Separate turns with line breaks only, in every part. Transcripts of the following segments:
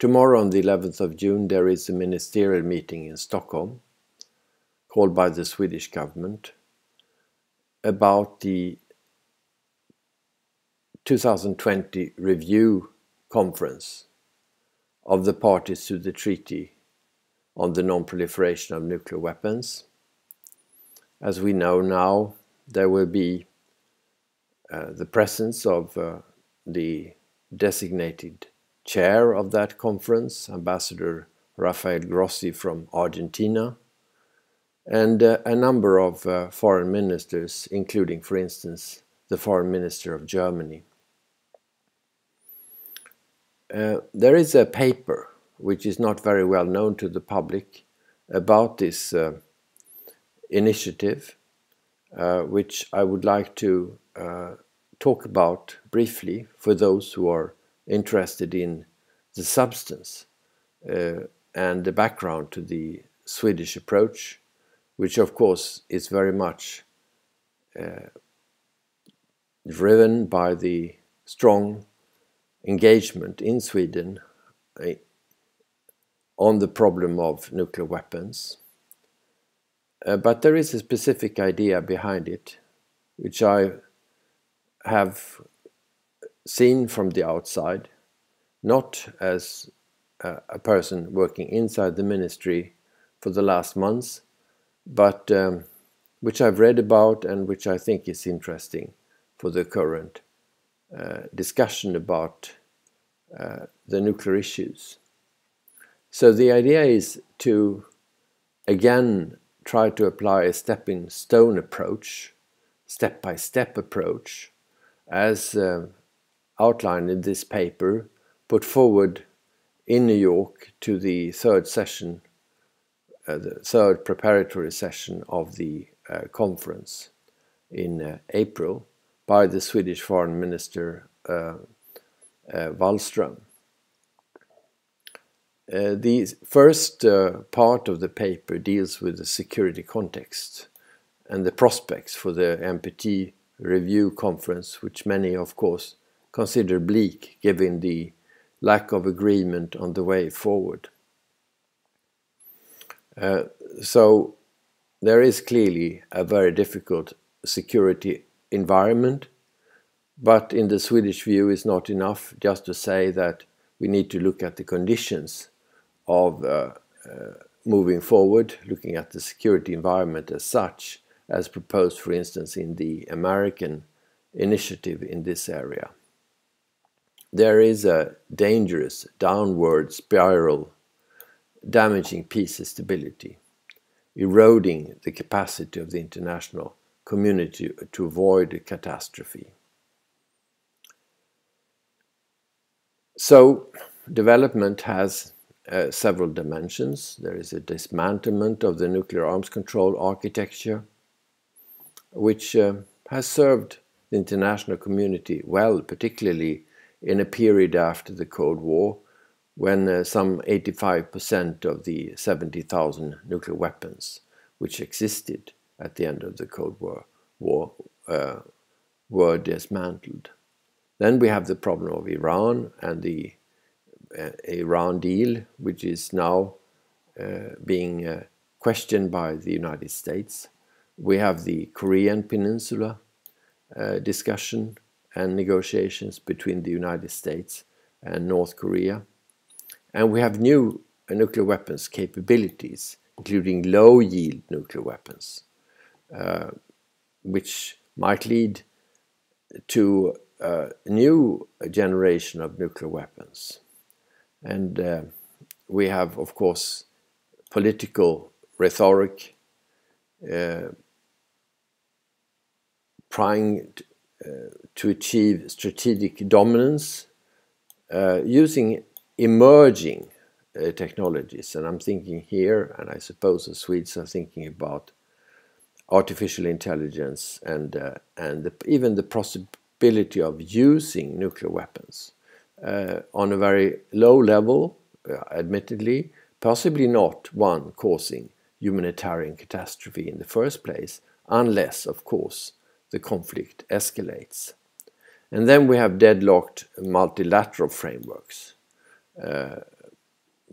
Tomorrow on the 11th of June there is a ministerial meeting in Stockholm called by the Swedish government about the 2020 review conference of the parties to the treaty on the non-proliferation of nuclear weapons. As we know now, there will be the presence of the designated chair of that conference, Ambassador Rafael Grossi from Argentina, and a number of foreign ministers, including, for instance, the foreign minister of Germany. There is a paper which is not very well known to the public about this initiative, which I would like to talk about briefly for those who are interested in the substance and the background to the Swedish approach, which of course is very much driven by the strong engagement in Sweden on the problem of nuclear weapons. But there is a specific idea behind it, which I have seen from the outside, not as a person working inside the ministry for the last months, but which I've read about and which I think is interesting for the current discussion about the nuclear issues. So the idea is to again try to apply a stepping stone approach, step-by-step approach, as outlined in this paper, put forward in New York to the third session, the third preparatory session of the conference in April by the Swedish Foreign Minister Wallström. The first part of the paper deals with the security context and the prospects for the NPT review conference, which many, of course, consider bleak given the lack of agreement on the way forward. So there is clearly a very difficult security environment, but in the Swedish view it's not enough just to say that we need to look at the conditions of moving forward, looking at the security environment as such, as proposed, for instance, in the American initiative in this area. There is a dangerous downward spiral damaging peace and stability, eroding the capacity of the international community to avoid a catastrophe. So, development has several dimensions. There is a dismantlement of the nuclear arms control architecture, which has served the international community well, particularly in a period after the Cold War, when some 85% of the 70,000 nuclear weapons which existed at the end of the Cold War were dismantled. Then we have the problem of Iran and the Iran deal, which is now being questioned by the United States. We have the Korean Peninsula discussion and negotiations between the United States and North Korea. And we have new nuclear weapons capabilities, including low-yield nuclear weapons, which might lead to a new generation of nuclear weapons. And we have, of course, political rhetoric trying to achieve strategic dominance using emerging technologies. And I'm thinking here, and I suppose the Swedes are thinking about artificial intelligence and even the possibility of using nuclear weapons on a very low level, admittedly, possibly not one causing humanitarian catastrophe in the first place, unless, of course, the conflict escalates. And then we have deadlocked multilateral frameworks,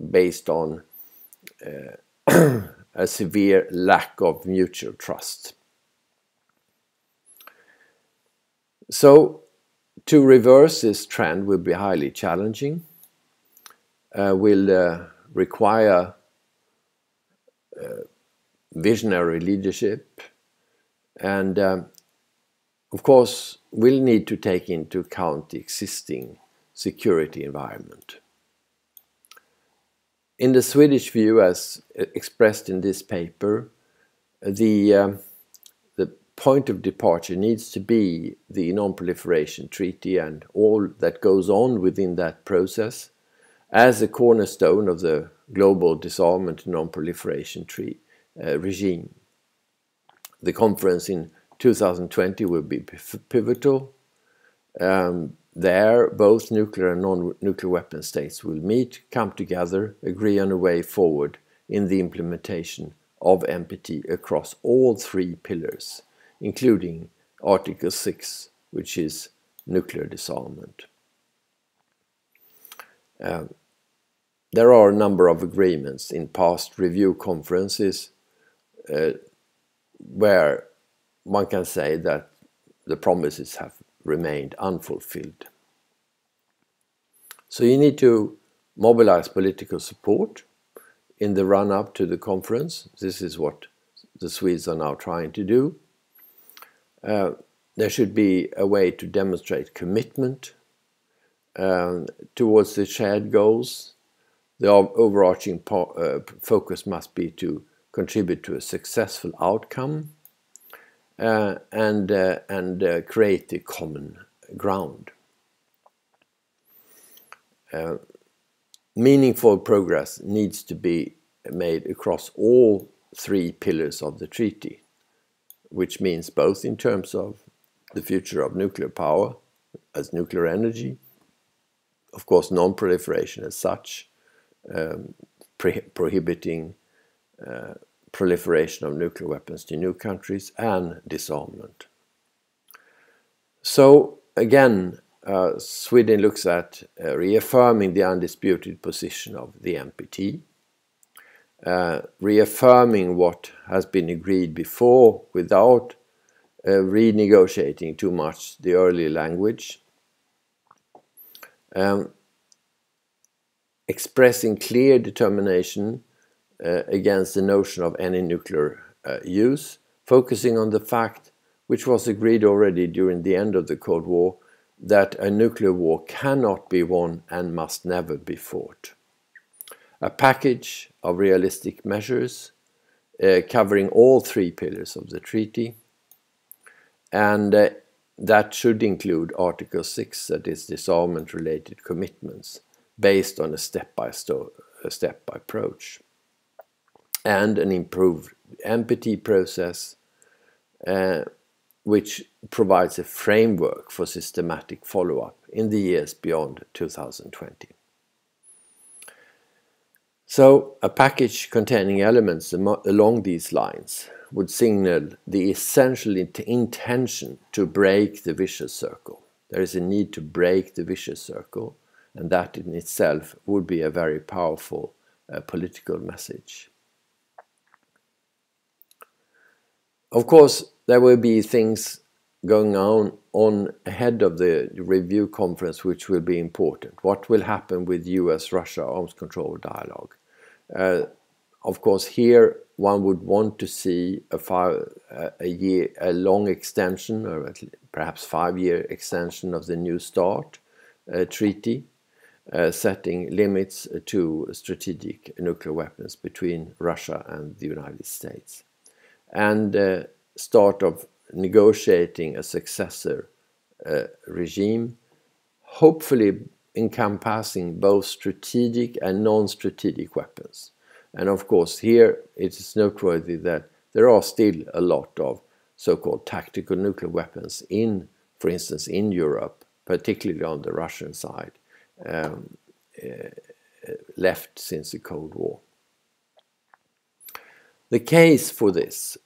based on a severe lack of mutual trust. So to reverse this trend will be highly challenging, will require visionary leadership, and of course will need to take into account the existing security environment. In the Swedish view, as expressed in this paper, the point of departure needs to be the Non-Proliferation Treaty and all that goes on within that process as a cornerstone of the global disarmament and non-proliferation regime. The conference in 2020 will be pivotal. There, both nuclear and non-nuclear weapon states will meet, come together, agree on a way forward in the implementation of NPT across all three pillars, including Article 6, which is nuclear disarmament. There are a number of agreements in past review conferences where one can say that the promises have remained unfulfilled. So you need to mobilize political support in the run-up to the conference. This is what the Swedes are now trying to do. There should be a way to demonstrate commitment towards the shared goals. The overarching focus must be to contribute to a successful outcome and create a common ground. Meaningful progress needs to be made across all three pillars of the treaty, which means both in terms of the future of nuclear power as nuclear energy, of course non-proliferation as such, prohibiting proliferation of nuclear weapons to new countries, and disarmament. So again, Sweden looks at reaffirming the undisputed position of the NPT, reaffirming what has been agreed before without renegotiating too much the early language, expressing clear determination against the notion of any nuclear use, focusing on the fact, which was agreed already during the end of the Cold War, that a nuclear war cannot be won and must never be fought. A package of realistic measures covering all three pillars of the treaty, and that should include Article 6, that is disarmament-related commitments, based on a step-by-step approach, and an improved NPT process which provides a framework for systematic follow-up in the years beyond 2020. So a package containing elements along these lines would signal the essential intention to break the vicious circle. There is a need to break the vicious circle, and that in itself would be a very powerful political message. Of course, there will be things going on ahead of the review conference which will be important. What will happen with US-Russia arms control dialogue? Of course, here one would want to see a long extension, or perhaps 5-year extension of the New START treaty, setting limits to strategic nuclear weapons between Russia and the United States, and start of negotiating a successor regime, hopefully encompassing both strategic and non-strategic weapons. And of course here it is noteworthy that there are still a lot of so-called tactical nuclear weapons for instance in Europe, particularly on the Russian side, left since the Cold War. The case for this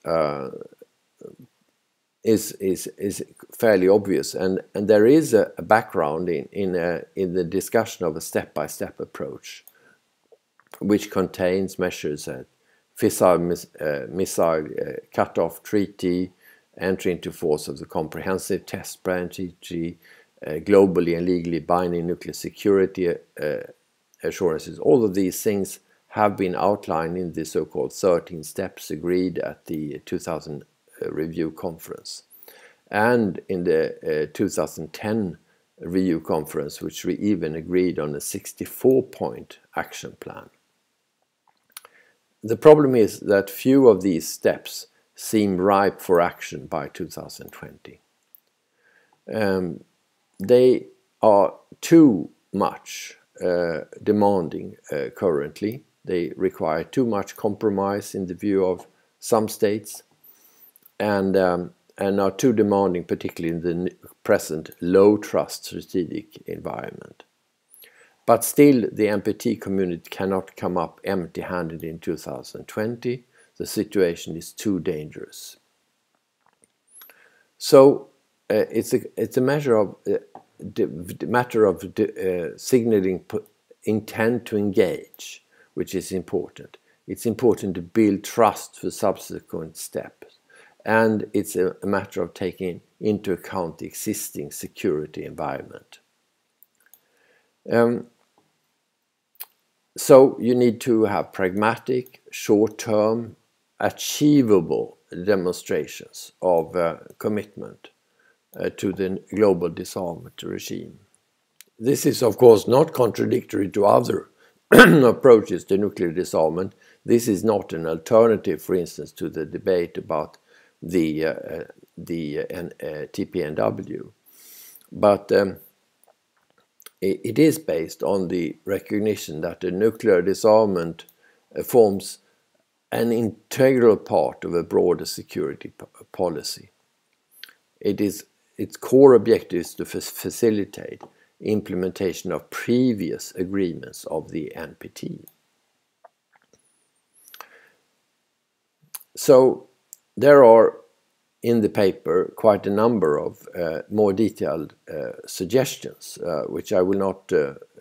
is fairly obvious, and there is a background in the discussion of a step-by-step approach. which contains measures at missile cut-off treaty, entry into force of the comprehensive test strategy, globally and legally binding nuclear security assurances. All of these things have been outlined in the so-called 13 steps agreed at the 2000 review conference, and in the 2010 review conference, which we even agreed on a 64-point action plan. The problem is that few of these steps seem ripe for action by 2020. They are too much demanding currently. They require too much compromise in the view of some states, and are too demanding, particularly in the present low-trust strategic environment. But still, the NPT community cannot come up empty-handed in 2020. The situation is too dangerous. So it's a matter of signaling intent to engage, which is important. It's important to build trust for subsequent steps, and it's a matter of taking into account the existing security environment. So you need to have pragmatic, short-term, achievable demonstrations of commitment to the global disarmament regime. This is, of course, not contradictory to other approaches to nuclear disarmament. This is not an alternative, for instance, to the debate about the TPNW. But it is based on the recognition that the nuclear disarmament forms an integral part of a broader security policy. Its core objective is to facilitate implementation of previous agreements of the NPT. So there are in the paper quite a number of more detailed suggestions, which I will not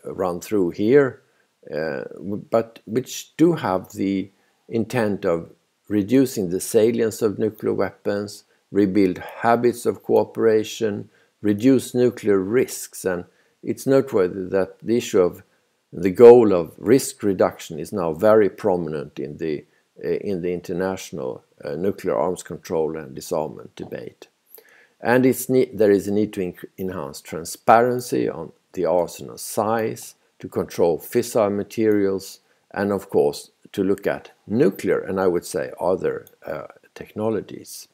run through here, but which do have the intent of reducing the salience of nuclear weapons, rebuild habits of cooperation, reduce nuclear risks. And it's noteworthy that the issue of the goal of risk reduction is now very prominent in the international nuclear arms control and disarmament debate. And there is a need to enhance transparency on the arsenal size, to control fissile materials, and of course to look at nuclear and I would say other technologies.